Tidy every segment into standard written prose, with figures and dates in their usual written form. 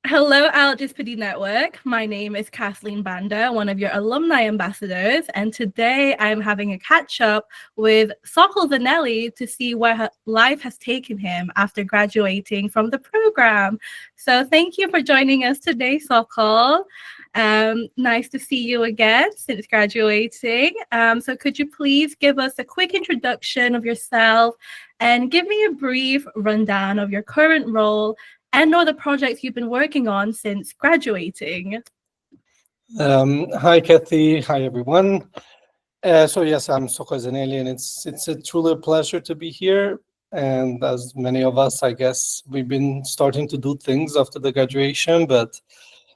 Hello, ILGSPD Network. My name is Kathleen Banda, one of your alumni ambassadors, and today I'm having a catch-up with Sokol Zeneli to see where life has taken him after graduating from the program. So thank you for joining us today, Sokol. Nice to see you again since graduating. So could you please give us a quick introduction of yourself and give me a brief rundown of your current role and or the projects you've been working on since graduating? Hi, Kathy. Hi, everyone. So yes, I'm Sokol Zeneli, and it's a truly a pleasure to be here. And as many of us, I guess, we've been starting to do things after the graduation. But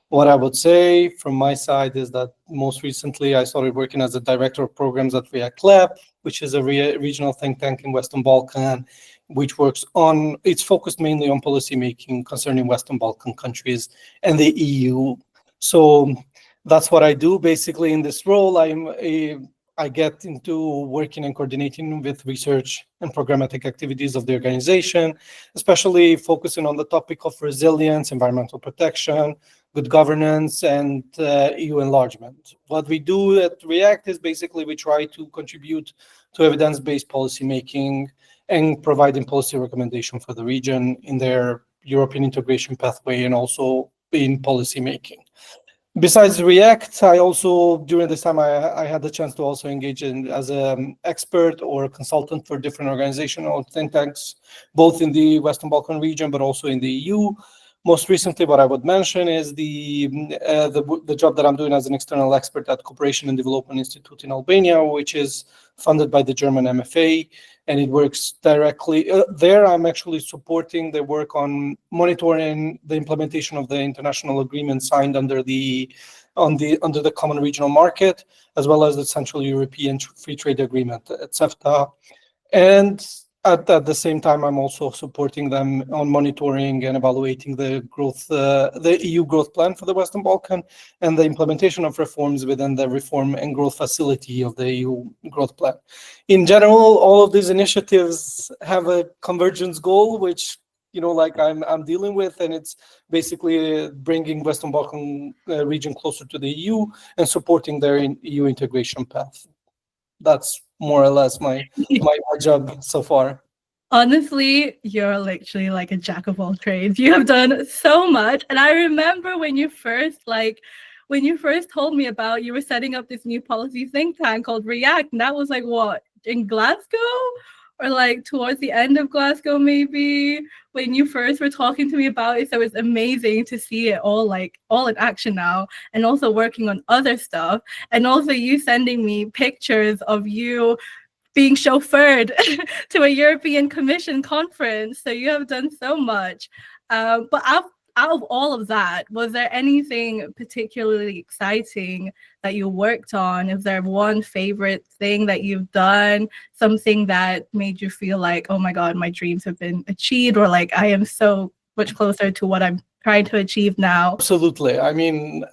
what I would say from my side is that most recently I started working as a director of programs at React Lab, which is a regional think tank in Western Balkan, which it's focused mainly on policy making concerning Western Balkan countries and the EU. So that's what I do basically in this role. I get into working and coordinating with research and programmatic activities of the organization, especially focusing on the topic of resilience, environmental protection, good governance, and EU enlargement. What we do at React is basically we try to contribute to evidence-based policy making and providing policy recommendation for the region in their European integration pathway and also in policy making. Besides React, I also, during this time, I had the chance to also engage as an expert or a consultant for different organizational think tanks, both in the Western Balkan region, but also in the EU. Most recently, what I would mention is the job that I'm doing as an external expert at Cooperation and Development Institute in Albania, which is funded by the German MFA, and it works directly there. I'm actually supporting the work on monitoring the implementation of the international agreement signed under the Common Regional Market, as well as the Central European Free Trade Agreement, CEFTA. And at the same time, I'm also supporting them on monitoring and evaluating the EU growth plan for the Western Balkan and the implementation of reforms within the reform and growth facility of the EU growth plan. In general, all of these initiatives have a convergence goal, which I'm dealing with, and it's basically bringing Western Balkan region closer to the EU and supporting their EU integration path. That's more or less my job so far. Honestly, you're literally like a jack of all trades. You have done so much. And I remember when you first told me about you were setting up this new policy think tank called React, and that was like what, in Glasgow? Or like towards the end of Glasgow, maybe, when you first were talking to me about it. So it's amazing to see it all in action now, and also working on other stuff, and also you sending me pictures of you being chauffeured to a European Commission conference. So you have done so much. But out of all of that, was there anything particularly exciting that you worked on? Is there one favorite thing that you've done, something that made you feel like, oh my God, my dreams have been achieved, or like I am so much closer to what I'm trying to achieve now? Absolutely. I mean,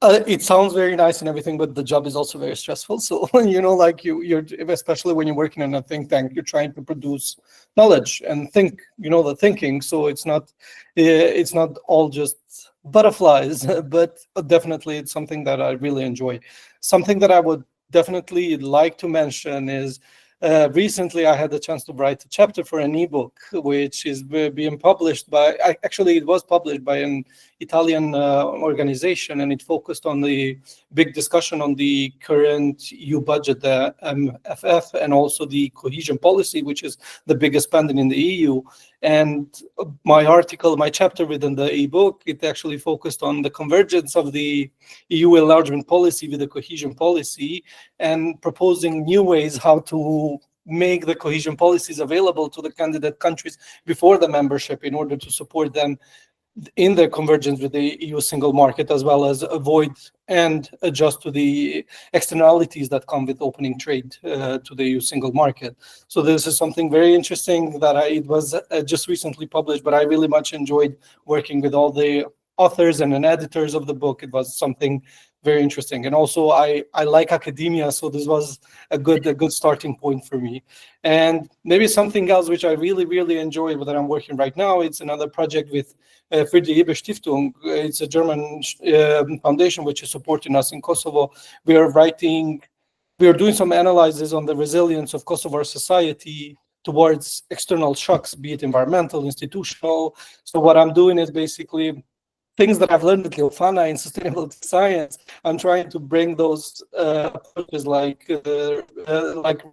it sounds very nice and everything, but the job is also very stressful. So, you're especially when you're working in a think tank, you're trying to produce knowledge and think, the thinking. So it's not all just butterflies, but definitely it's something that I really enjoy. Something that I would definitely like to mention is recently I had the chance to write a chapter for an ebook, which is being published it was published by an Italian organization, and it focused on the big discussion on the current EU budget, the MFF, and also the cohesion policy, which is the biggest spending in the EU. And my chapter within the ebook, it actually focused on the convergence of the EU enlargement policy with the cohesion policy and proposing new ways how to make the cohesion policies available to the candidate countries before the membership in order to support them in their convergence with the EU single market, as well as avoid and adjust to the externalities that come with opening trade to the EU single market. So this is something very interesting that it was just recently published, but I really much enjoyed working with all the authors and editors of the book. It was something very interesting. And also I like academia, so this was a good starting point for me. And maybe something else which I really enjoy that I'm working right now, it's another project with Friedrich Ebert Stiftung. It's a German foundation which is supporting us in Kosovo. We are doing some analysis on the resilience of Kosovo society towards external shocks, be it environmental, institutional. So what I'm doing is basically things that I've learned at Leofana in sustainability science. I'm trying to bring those approaches like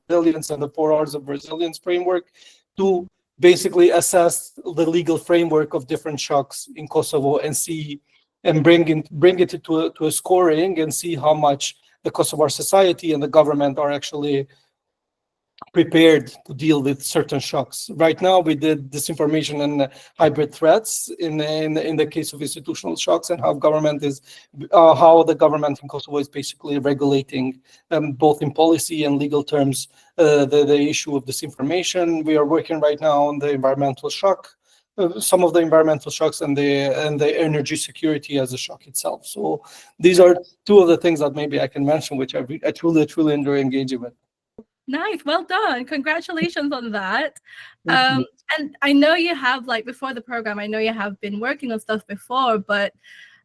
resilience and the 4 Rs of resilience framework to basically assess the legal framework of different shocks in Kosovo and see and bring it to a scoring and see how much the Kosovar society and the government are actually prepared to deal with certain shocks. Right now, we did disinformation and hybrid threats in the case of institutional shocks, and how the government in Kosovo is basically regulating both in policy and legal terms the issue of disinformation. We are working right now on the environmental shock. Some of the environmental shocks and the energy security as a shock itself. So these are two of the things that maybe I can mention, which I truly enjoy engaging with. Nice, well done. Congratulations on that. And I know you have, like, before the program, I know you have been working on stuff before, but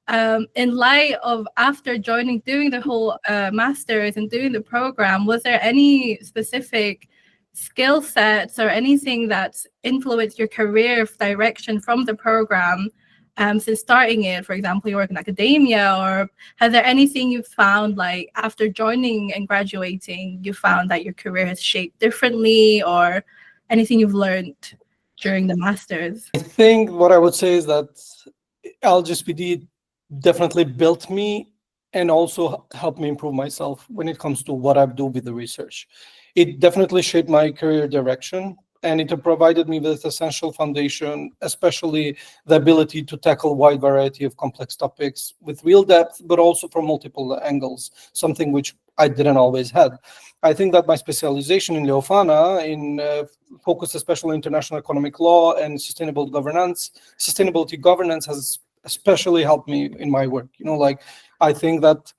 in light of after doing the whole master's and doing the program, was there any specific skill sets or anything that's influenced your career direction from the program since starting it? For example, you work in academia, or has there anything you've found, like after joining and graduating, you found that your career has shaped differently, or anything you've learned during the master's? I think what I would say is that ILGSPD definitely built me and also helped me improve myself when it comes to what I do with the research. It definitely shaped my career direction, and it provided me with essential foundation, especially the ability to tackle a wide variety of complex topics with real depth, but also from multiple angles, something which I didn't always have. I think that my specialization in Leofana, focused especially on international economic law and sustainability governance has especially helped me in my work. I think that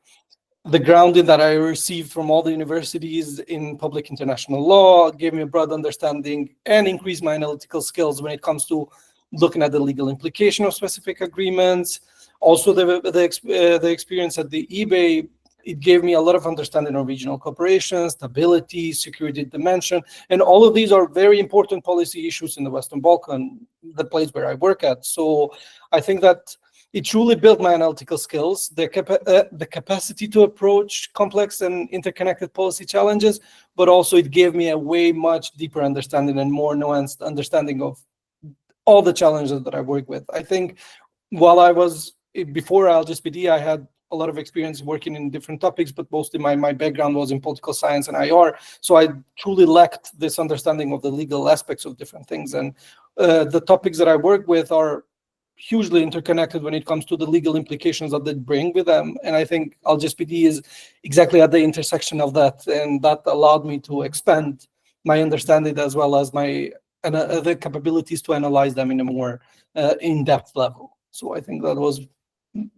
the grounding that I received from all the universities in public international law gave me a broad understanding and increased my analytical skills when it comes to looking at the legal implication of specific agreements. Also, the experience at the eBay, it gave me a lot of understanding of regional cooperation, stability, security dimension, and all of these are very important policy issues in the Western Balkans, the place where I work at. So I think that it truly built my analytical skills, the capacity to approach complex and interconnected policy challenges, but also it gave me a way much deeper understanding and more nuanced understanding of all the challenges that I work with. I think before ILGSPD, I had a lot of experience working in different topics, but mostly my background was in political science and IR. So I truly lacked this understanding of the legal aspects of different things. And the topics that I work with are hugely interconnected when it comes to the legal implications that they bring with them. And I think ILGSPD is exactly at the intersection of that. And that allowed me to expand my understanding as well as the capabilities to analyze them in a more in-depth level. So I think that was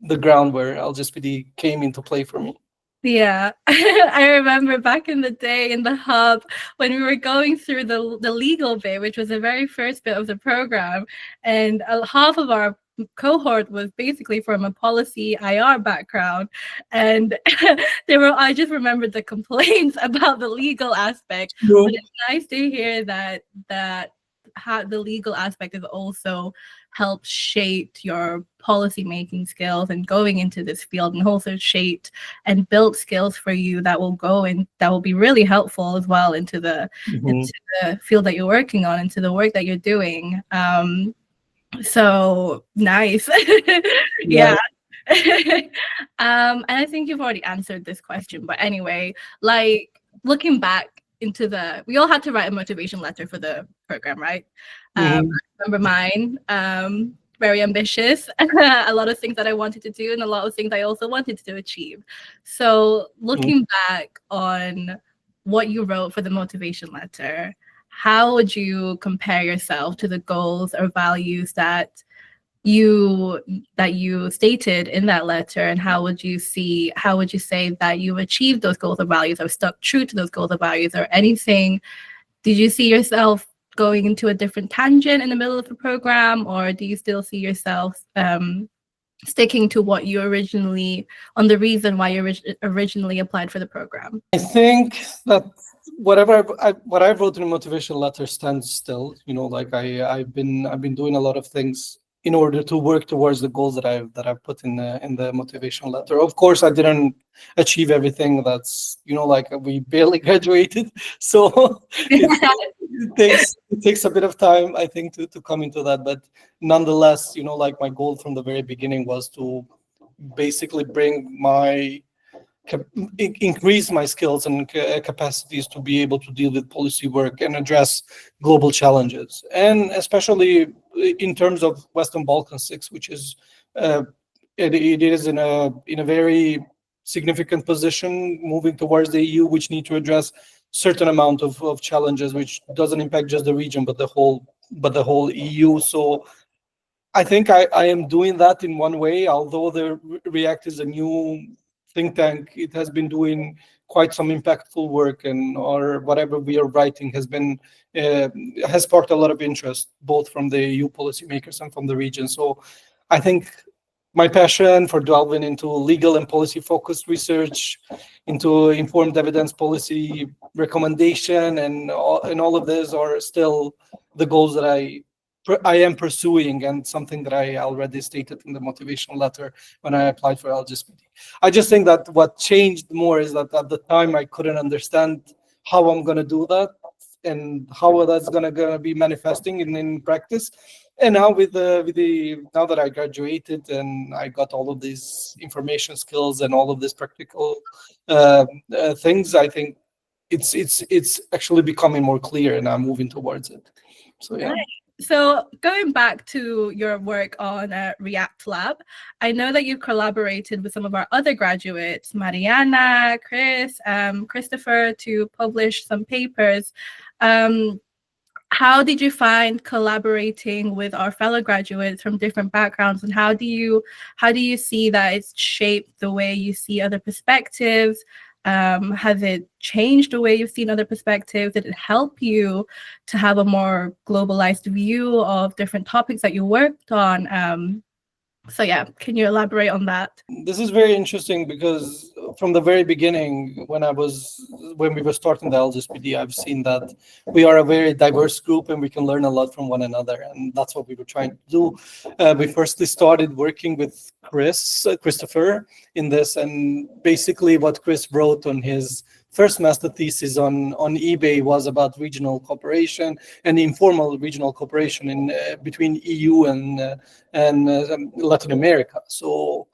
the ground where ILGSPD came into play for me. Yeah, I remember back in the day in the hub when we were going through the legal bit, which was the very first bit of the program, and half of our cohort was basically from a policy IR background, and I just remembered the complaints about the legal aspect. No. But it's nice to hear that how the legal aspect has also helped shape your policy making skills and going into this field, and also shaped and built skills for you that will be really helpful as well into the field that you're working on, into the work that you're doing. So nice. Yeah. And I think you've already answered this question, but anyway, like looking back we all had to write a motivation letter for the program, right? I remember mine, very ambitious, a lot of things that I wanted to do and a lot of things I also wanted to achieve. So looking back on what you wrote for the motivation letter, how would you compare yourself to the goals or values that you stated in that letter, and how would you say that you achieved those goals or values or stuck true to those goals or values, or anything? Did you see yourself going into a different tangent in the middle of the program, or do you still see yourself sticking to what you originally, on the reason why you originally applied for the program? I think that what I wrote in a motivation letter stands still. Like I've been doing a lot of things in order to work towards the goals that I've put in the motivation letter. Of course, I didn't achieve everything. That's like we barely graduated, so it takes a bit of time, I think, to come into that. But nonetheless, like my goal from the very beginning was to basically increase my skills and capacities to be able to deal with policy work and address global challenges, and especially in terms of Western Balkans 6, which is it is in a very significant position moving towards the EU, which need to address certain amount of challenges, which doesn't impact just the region but the whole EU. So I think I am doing that in one way. Although the React is a new think tank, it has been doing quite some impactful work, and or whatever we are writing has sparked a lot of interest, both from the EU policymakers and from the region. So I think my passion for delving into legal and policy-focused research, into informed evidence policy recommendation, and all of these are still the goals that I am pursuing, and something that I already stated in the motivational letter when I applied for ILGSPD. I just think that what changed more is that at the time I couldn't understand how I'm going to do that and how that's going to be manifesting in practice. And now now that I graduated and I got all of these information skills and all of these practical things, I think it's actually becoming more clear, and I'm moving towards it. So yeah. Right. So going back to your work on React Lab, I know that you collaborated with some of our other graduates, Mariana, Chris, Christopher, to publish some papers. How did you find collaborating with our fellow graduates from different backgrounds, and how do you see that it's shaped the way you see other perspectives? Has it changed the way you've seen other perspectives? Did it help you to have a more globalized view of different topics that you worked on? So yeah, can you elaborate on that? This is very interesting because from the very beginning, when we were starting the ILGSPD, I've seen that we are a very diverse group and we can learn a lot from one another, and that's what we were trying to do. We firstly started working with Christopher in this, and basically what Chris wrote on his first master thesis on eBay was about regional cooperation and informal regional cooperation between EU and Latin America. So,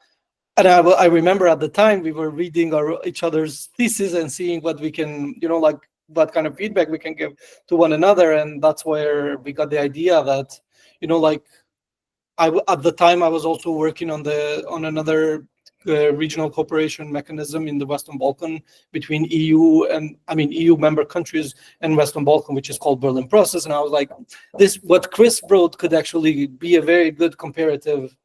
and I remember at the time we were reading each other's thesis and seeing what we can, like what kind of feedback we can give to one another, and that's where we got the idea that, like at the time I was also working on another regional cooperation mechanism in the Western Balkan between EU member countries and Western Balkan, which is called Berlin Process. And I was like, what Chris wrote could actually be a very good comparative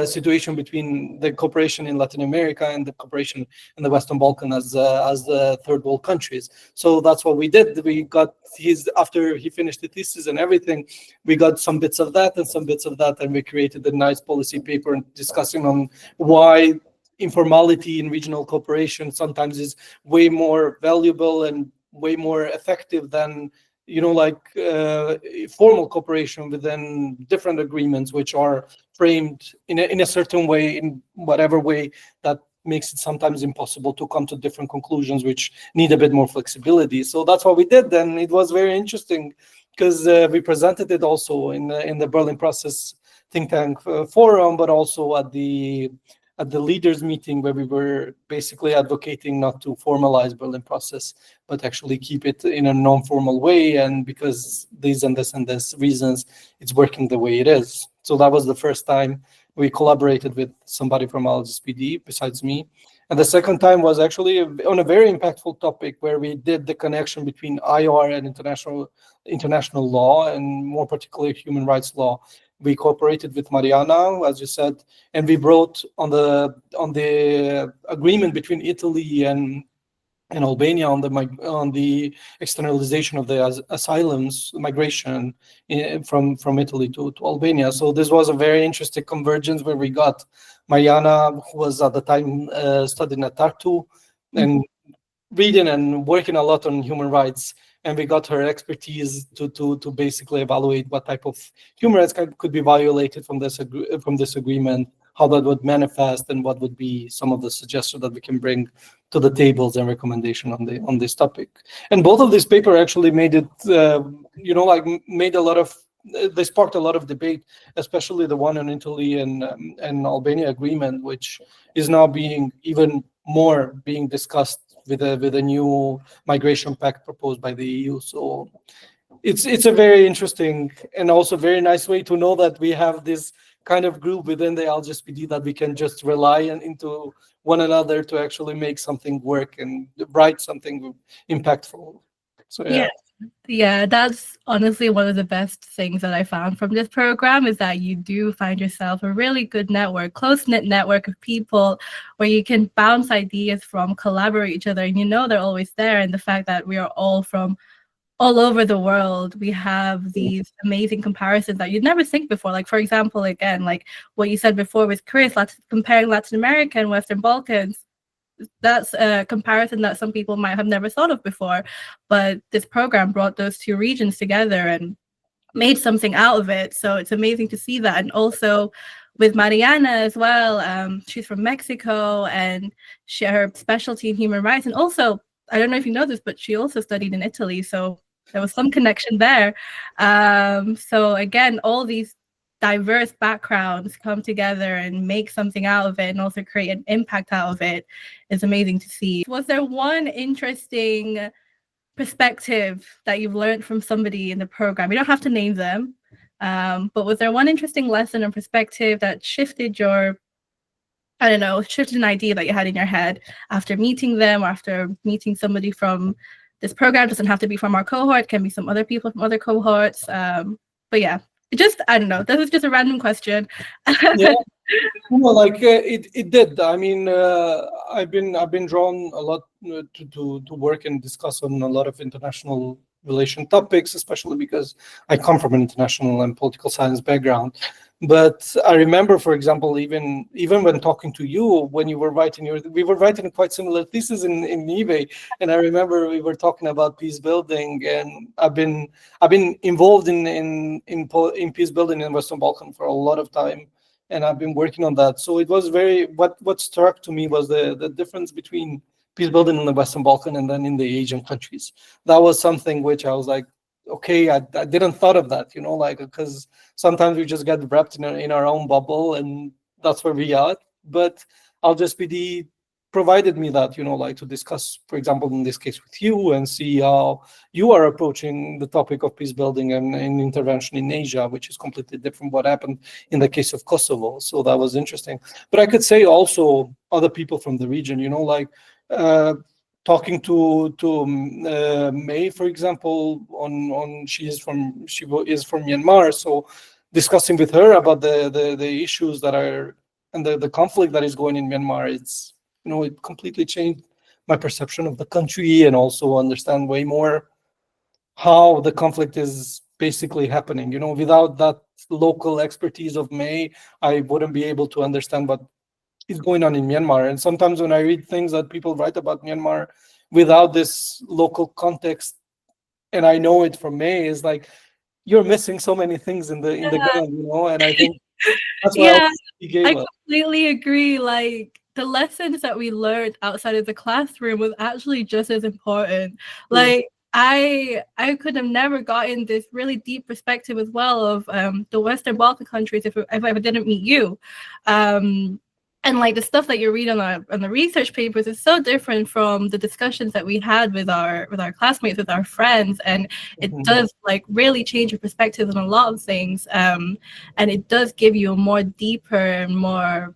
situation between the cooperation in Latin America and the cooperation in the Western Balkan as the third world countries. So that's what we did. We got after he finished the thesis and everything, we got some bits of that and some bits of that, and we created a nice policy paper discussing on why informality in regional cooperation sometimes is way more valuable and way more effective than formal cooperation within different agreements, which are framed in a certain way, in whatever way that makes it sometimes impossible to come to different conclusions, which need a bit more flexibility. So that's what we did. And it was very interesting because we presented it also in the Berlin Process think tank forum, but also at the leaders meeting, where we were basically advocating not to formalize Berlin Process, but actually keep it in a non-formal way. And because these and this reasons, it's working the way it is. So that was the first time we collaborated with somebody from ILGSPD besides me. And the second time was actually on a very impactful topic, where we did the connection between IR and international law, and more particularly human rights law, we cooperated with Mariana, as you said, and we brought on the agreement between Italy and Albania on the externalization of the asylums migration from Italy to Albania. So this was a very interesting convergence where we got Mariana, who was at the time studying at Tartu, and reading and working a lot on human rights, and we got her expertise to basically evaluate what type of human rights could be violated from this agreement, how that would manifest, and what would be some of the suggestions that we can bring to the tables and recommendation on this topic. And both of these papers actually made it, made a lot of, they sparked a lot of debate, especially the one on Italy and Albania agreement, which is now being even more being discussed with a new migration pact proposed by the EU. So it's a very interesting and also very nice way to know that we have this kind of group within the ILGSPD that we can just rely on into one another to actually make something work and write something impactful. So yeah, that's honestly one of the best things that I found from this program, is that you do find yourself a really good network, close-knit network of people where you can bounce ideas from, collaborate each other, and they're always there. And the fact that we are all from all over the world, we have these amazing comparisons that you'd never think before. Like, for example, again, like what you said before with Chris, comparing Latin America and Western Balkans, that's a comparison that some people might have never thought of before. But this program brought those two regions together and made something out of it. So it's amazing to see that. And also with Mariana as well, she's from Mexico, and her specialty in human rights. And also, I don't know if you know this, but she also studied in Italy. So there was some connection there. So again, all these diverse backgrounds come together and make something out of it, and also create an impact out of it. Is amazing to see. Was there one interesting perspective that you've learned from somebody in the program? You don't have to name them, but was there one interesting lesson or perspective that shifted an idea that you had in your head after meeting them, or after meeting somebody from this program? It doesn't have to be from our cohort, can be some other people from other cohorts. But yeah, I don't know. This is just a random question. Yeah. Well, it did. I mean, I've been drawn a lot to work and discuss on a lot of international relation topics, especially because I come from an international and political science background. But I remember, for example, even when talking to you, when you were writing we were writing quite similar thesis in eBay, and I remember we were talking about peace building, and I've been involved in peace building in Western Balkans for a lot of time, and I've been working on that. So it was what struck to me was the difference between peace building in the Western Balkans and then in the Asian countries. That was something which I was like, okay, I didn't thought of that, because sometimes we just get wrapped in our own bubble, and that's where we are. But ILGSPD provided me that, to discuss, for example, in this case with you, and see how you are approaching the topic of peace building and intervention in Asia, which is completely different what happened in the case of Kosovo. So that was interesting. But I could say also other people from the region, talking to May, for example, she is from Myanmar, so discussing with her about the issues that are, and the conflict that is going in Myanmar, it completely changed my perception of the country, and also understand way more how the conflict is basically happening. Without that local expertise of May, I wouldn't be able to understand what is going on in Myanmar. And sometimes when I read things that people write about Myanmar without this local context, and I know it from May, is like, you're missing so many things in the ground, and I think that's why he gave us. Completely agree. Like, the lessons that we learned outside of the classroom was actually just as important. Like, I could have never gotten this really deep perspective as well of the Western Balkan countries if I didn't meet you. And like the stuff that you read on the research papers is so different from the discussions that we had with our classmates, with our friends, and it does like really change your perspective on a lot of things. And it does give you a more deeper and more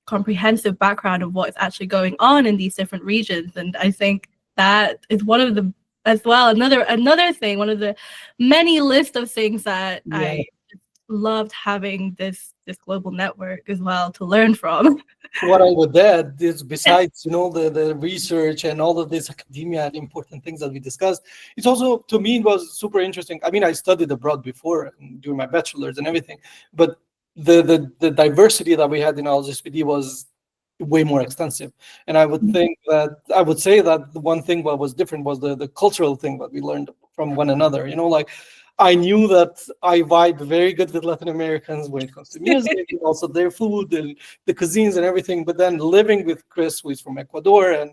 comprehensive background of what's actually going on in these different regions. And I think that is one of the, as well, another thing, one of the many list of things that I loved having this global network as well to learn from. What I would add is, besides the research and all of this academia and important things that we discussed, it's also, to me, it was super interesting. I mean, I studied abroad before during my bachelor's and everything, but the diversity that we had in ILGSPD was way more extensive. And I would say that the one thing that was different was the cultural thing that we learned from one another. Like, I knew that I vibe very good with Latin Americans when it comes to music, and also their food and the cuisines and everything. But then living with Chris, who is from Ecuador, and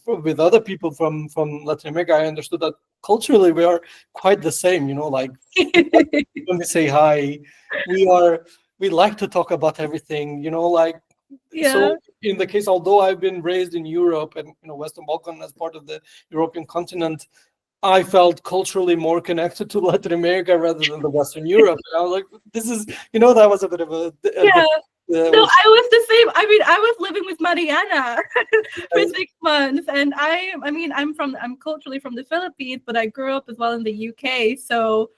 with other people from Latin America, I understood that culturally we are quite the same. Like, when we say hi, we like to talk about everything. Like, Yeah. so in the case, although I've been raised in Europe and Western Balkan as part of the European continent, I felt culturally more connected to Latin America rather than the Western Europe. And I was like, this is, that was a bit of a yeah. No, I was the same. I mean, I was living with Mariana for 6 months, and I'm culturally from the Philippines, but I grew up as well in the UK. So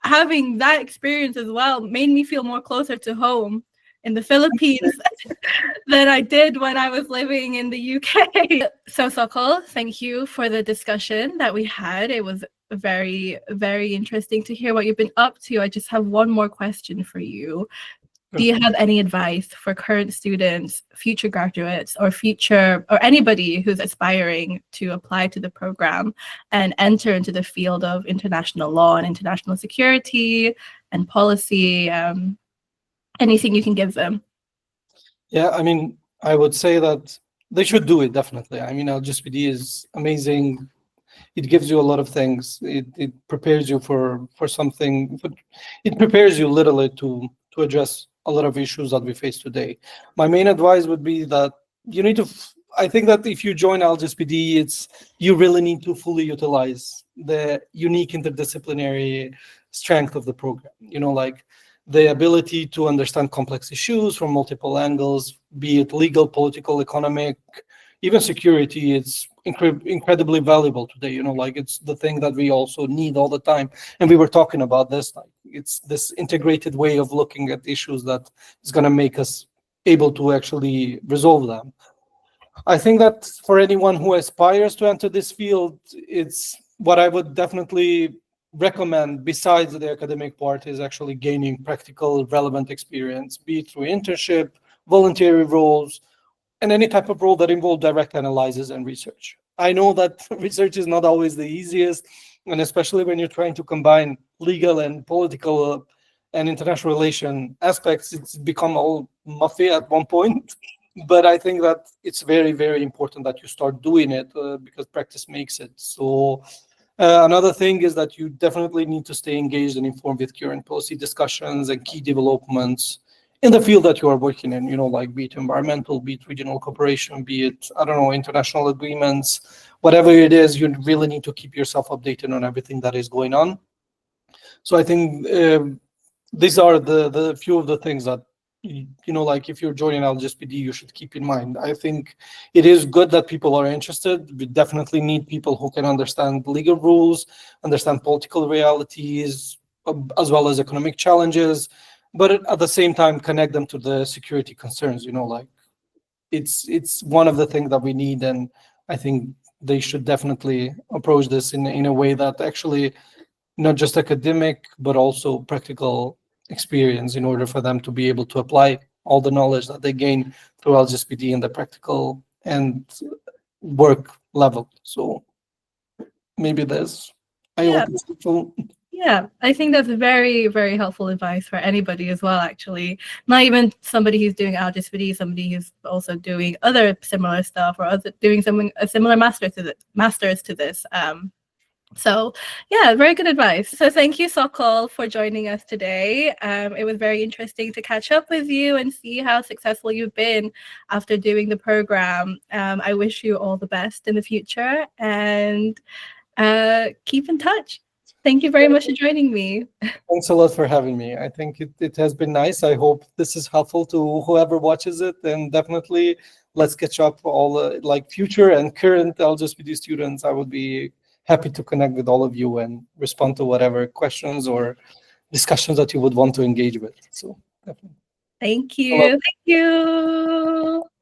having that experience as well made me feel more closer to home in the Philippines than I did when I was living in the UK. So Sokol, thank you for the discussion that we had. It was very, very interesting to hear what you've been up to. I just have one more question for you. Do you have any advice for current students, future graduates, or anybody who's aspiring to apply to the program and enter into the field of international law and international security and policy? Anything you can give them? Yeah, I mean, I would say that they should do it, definitely. I mean, ILGSPD is amazing. It gives you a lot of things. It prepares you for something, but it prepares you literally to address a lot of issues that we face today. My main advice would be that you need to, I think that if you join ILGSPD, you really need to fully utilize the unique interdisciplinary strength of the program. Like, the ability to understand complex issues from multiple angles, be it legal, political, economic, even security. It's incredibly valuable today. Like, it's the thing that we also need all the time. And we were talking about this, like, it's this integrated way of looking at issues that is going to make us able to actually resolve them. I think that for anyone who aspires to enter this field, it's what I would definitely recommend, besides the academic part, is actually gaining practical relevant experience, be it through internship, voluntary roles, and any type of role that involve direct analysis and research. I know that research is not always the easiest, and especially when you're trying to combine legal and political and international relation aspects, it's become all muffy at one point. But I think that it's very, very important that you start doing it because practice makes it. So another thing is that you definitely need to stay engaged and informed with current policy discussions and key developments in the field that you are working in, like, be it environmental, be it regional cooperation, be it, I don't know, international agreements, whatever it is, you really need to keep yourself updated on everything that is going on. So I think these are the few of the things that, like, if you're joining ILGSPD, you should keep in mind. I think it is good that people are interested. We definitely need people who can understand legal rules, understand political realities, as well as economic challenges, but at the same time connect them to the security concerns. Like, it's one of the things that we need, and I think they should definitely approach this in a way that actually not just academic but also practical experience, in order for them to be able to apply all the knowledge that they gain through ILGSPD in the practical and work level. So maybe I hope it's helpful. Yeah, I think that's very, very helpful advice for anybody as well, actually. Not even somebody who's doing ILGSPD, somebody who's also doing other similar stuff, or doing a similar master's to this. So yeah, very good advice. So thank you, Sokol, for joining us today. It was very interesting to catch up with you and see how successful you've been after doing the program. I wish you all the best in the future, and keep in touch. Thank you very much for joining me. Thanks a lot for having me. I think it has been nice. I hope this is helpful to whoever watches it, and definitely let's catch up all like future and current ILGSPD students. I would be happy to connect with all of you and respond to whatever questions or discussions that you would want to engage with. So definitely. Thank Hello. you. Thank you.